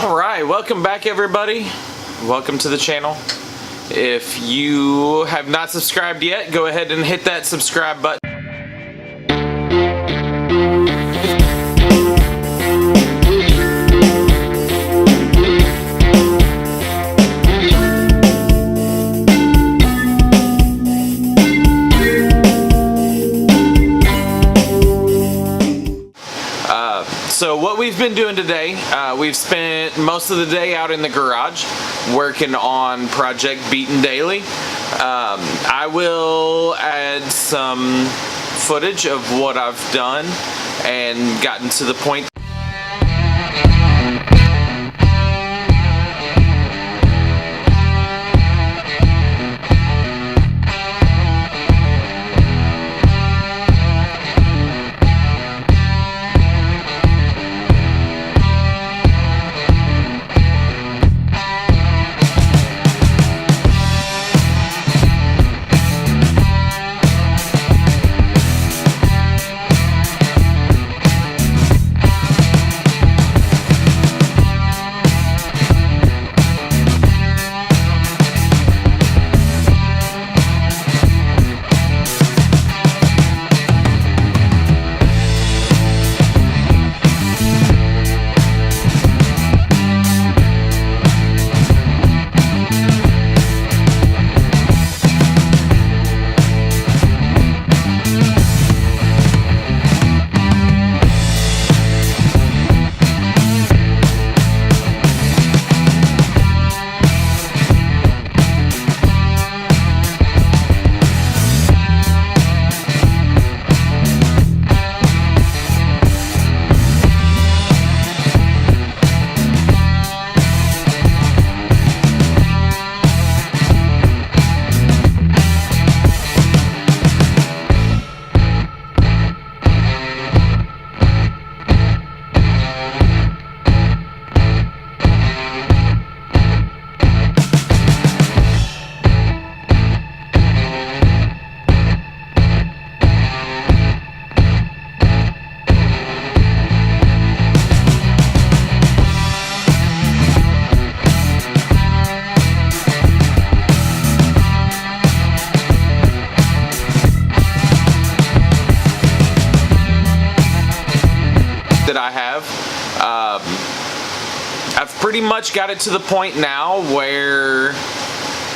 Alright, welcome back everybody. Welcome to the channel. If you have not subscribed yet, go ahead and hit that subscribe button. So what we've been doing today, we've spent most of the day out in the garage working on Project Beaten Daily. I will add some footage of what I've done and gotten to the point. That I have. I've pretty much got it to the point now where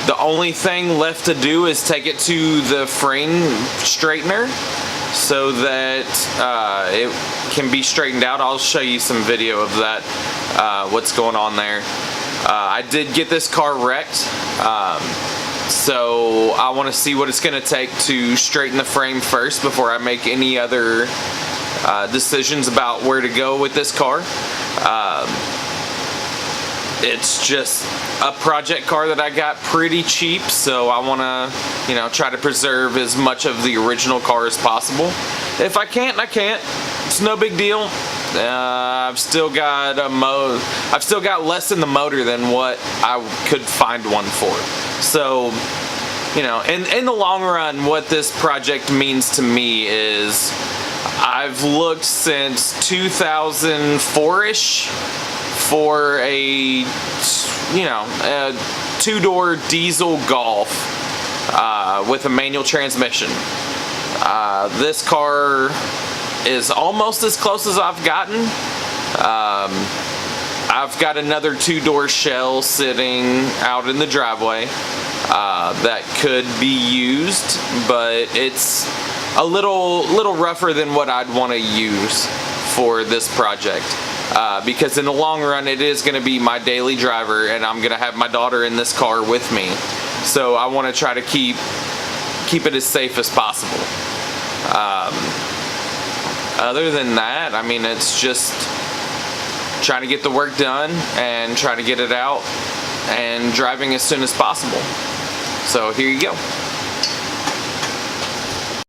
the only thing left to do is take it to the frame straightener so that it can be straightened out. I'll show you some video of that, what's going on there. I did get this car wrecked, so I want to see what it's going to take to straighten the frame first before I make any other decisions about where to go with this car. It's just a project car that I got pretty cheap, so I want to, try to preserve as much of the original car as possible. If I can't, I can't. It's no big deal. I've still got less in the motor than what I could find one for. So, in the long run, what this project means to me is I've looked since 2004-ish for a two-door diesel Golf with a manual transmission. This car is almost as close as I've gotten. I've got another two-door shell sitting out in the driveway that could be used, but it's a little rougher than what I'd want to use for this project, because in the long run it is going to be my daily driver, and I'm going to have my daughter in this car with me, so I want to try to keep it as safe as possible. Other than that, I mean, it's just trying to get the work done and trying to get it out and driving as soon as possible. So here you go.